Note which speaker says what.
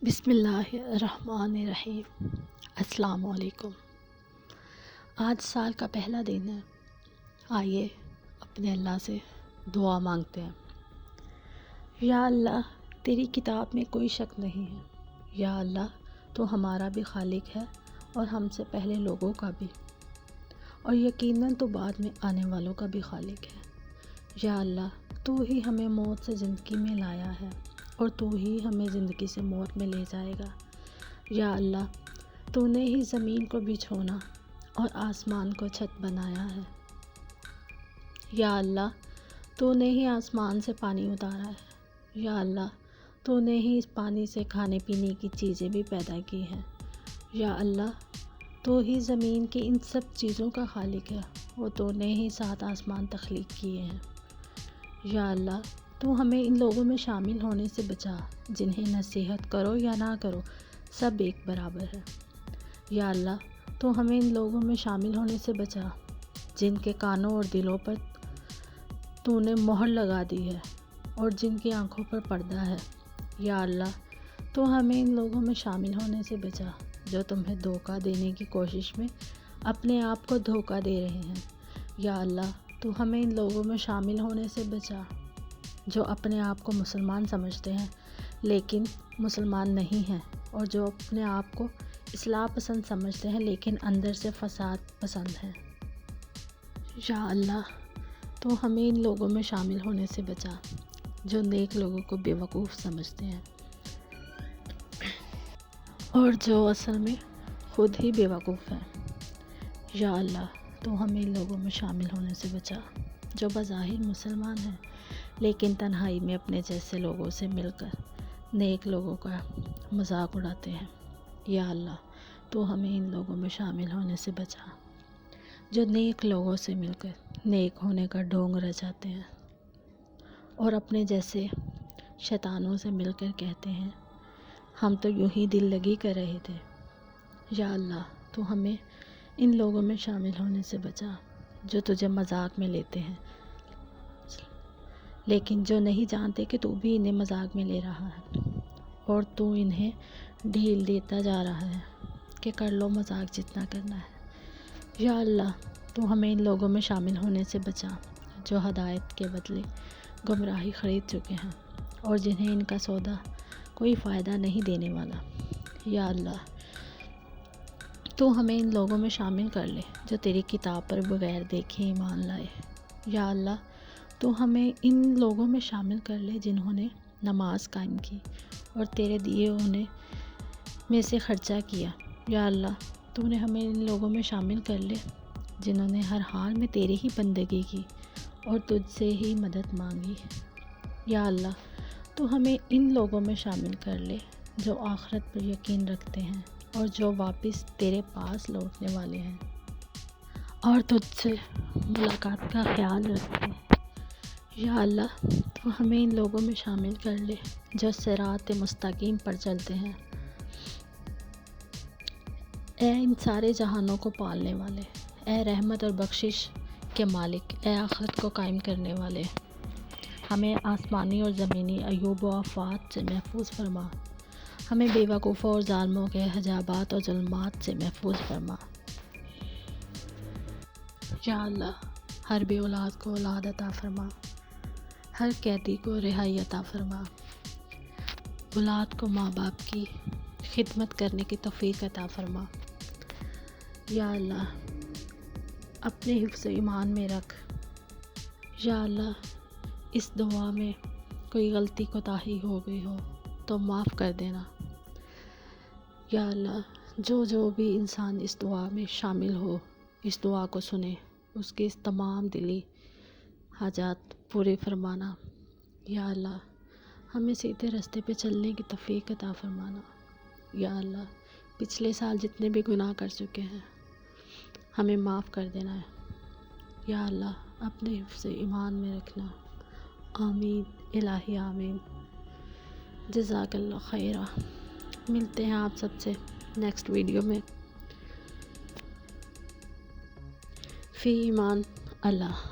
Speaker 1: بسم اللہ الرحمن الرحیم۔ السلام علیکم۔ آج سال کا پہلا دن ہے۔ آئیے اپنے اللہ سے دعا مانگتے ہیں۔ یا اللہ، تیری کتاب میں کوئی شک نہیں ہے۔ یا اللہ، تو ہمارا بھی خالق ہے اور ہم سے پہلے لوگوں کا بھی، اور یقیناً تو بعد میں آنے والوں کا بھی خالق ہے۔ یا اللہ، تو ہی ہمیں موت سے زندگی میں لایا ہے اور تو ہی ہمیں زندگی سے موت میں لے جائے گا۔ یا اللہ، تو نے ہی زمین کو بچھونا اور آسمان کو چھت بنایا ہے۔ یا اللہ، تو نے ہی آسمان سے پانی اتارا ہے۔ یا اللہ، تو نے ہی اس پانی سے کھانے پینے کی چیزیں بھی پیدا کی ہیں۔ یا اللہ، تو ہی زمین کی ان سب چیزوں کا خالق ہے اور تو نے ہی 7 آسمان تخلیق کیے ہیں۔ یا اللہ، تو ہمیں ان لوگوں میں شامل ہونے سے بچا جنہیں نصیحت کرو یا نہ کرو سب ایک برابر ہے۔ یا اللہ، تو ہمیں ان لوگوں میں شامل ہونے سے بچا جن کے کانوں اور دلوں پر تو نے مہر لگا دی ہے اور جن کی آنکھوں پر پردہ ہے۔ یا اللہ، تو ہمیں ان لوگوں میں شامل ہونے سے بچا جو تمہیں دھوکہ دینے کی کوشش میں اپنے آپ کو دھوکہ دے رہے ہیں۔ یا اللہ، تو ہمیں ان لوگوں میں شامل ہونے سے بچا جو اپنے آپ کو مسلمان سمجھتے ہیں لیکن مسلمان نہیں ہیں، اور جو اپنے آپ کو اصلاح پسند سمجھتے ہیں لیکن اندر سے فساد پسند ہیں۔ یا اللہ، تو ہمیں ان لوگوں میں شامل ہونے سے بچا جو نیک لوگوں کو بیوقوف سمجھتے ہیں اور جو اصل میں خود ہی بیوقوف ہیں۔ یا اللہ، تو ہمیں ان لوگوں میں شامل ہونے سے بچا جو بظاہر مسلمان ہیں لیکن تنہائی میں اپنے جیسے لوگوں سے مل کر نیک لوگوں کا مذاق اڑاتے ہیں۔ یا اللہ، تو ہمیں ان لوگوں میں شامل ہونے سے بچا جو نیک لوگوں سے مل کر نیک ہونے کا ڈھونگ رچاتے ہیں اور اپنے جیسے شیطانوں سے مل کر کہتے ہیں ہم تو یوں ہی دل لگی کر رہے تھے۔ یا اللہ، تو ہمیں ان لوگوں میں شامل ہونے سے بچا جو تجھے مذاق میں لیتے ہیں لیکن جو نہیں جانتے کہ تو بھی انہیں مذاق میں لے رہا ہے اور تو انہیں ڈھیل دیتا جا رہا ہے کہ کر لو مذاق جتنا کرنا ہے۔ یا اللہ، تو ہمیں ان لوگوں میں شامل ہونے سے بچا جو ہدایت کے بدلے گمراہی خرید چکے ہیں اور جنہیں ان کا سودا کوئی فائدہ نہیں دینے والا۔ یا اللہ، تو ہمیں ان لوگوں میں شامل کر لے جو تیری کتاب پر بغیر دیکھے ایمان لائے۔ یا اللہ، تو ہمیں ان لوگوں میں شامل کر لے جنہوں نے نماز قائم کی اور تیرے دیے انہیں میں سے خرچہ کیا۔ یا اللہ، تو نے ہمیں ان لوگوں میں شامل کر لے جنہوں نے ہر حال میں تیری ہی بندگی کی اور تجھ سے ہی مدد مانگی۔ یا اللہ، تو ہمیں ان لوگوں میں شامل کر لے جو آخرت پر یقین رکھتے ہیں اور جو واپس تیرے پاس لوٹنے والے ہیں اور تجھ سے ملاقات کا خیال رکھتے ہیں۔ یا اللہ، تو ہمیں ان لوگوں میں شامل کر لے جو صراط مستقیم پر چلتے ہیں۔ اے ان سارے جہانوں کو پالنے والے، اے رحمت اور بخشش کے مالک، اے آخرت کو قائم کرنے والے، ہمیں آسمانی اور زمینی عیوب و آفات سے محفوظ فرما، ہمیں بے وقوفوں اور ظالموں کے حجابات اور ظلمات سے محفوظ فرما۔ یا اللہ، ہر بے اولاد کو اولاد عطا فرما، ہر قیدی کو رہائی عطا فرما، اولاد کو ماں باپ کی خدمت کرنے کی توفیق عطا فرما۔ یا اللہ، اپنے حفظ ایمان میں رکھ۔ یا اللہ، اس دعا میں کوئی غلطی کوتاہی ہو گئی ہو تو معاف کر دینا۔ یا اللہ، جو بھی انسان اس دعا میں شامل ہو، اس دعا کو سنے، اس کے اس تمام دلی حاجات پورے فرمانا۔ یا اللہ، ہمیں سیدھے راستے پہ چلنے کی توفیق عطا فرمانا۔ یا اللہ، پچھلے سال جتنے بھی گناہ کر چکے ہیں ہمیں معاف کر دینا ہے۔ یا اللہ، اپنے حفظ ایمان میں رکھنا۔ آمین الہی آمین۔ جزاک اللہ خیرہ۔ ملتے ہیں آپ سب سے نیکسٹ ویڈیو میں۔ فی ایمان اللہ۔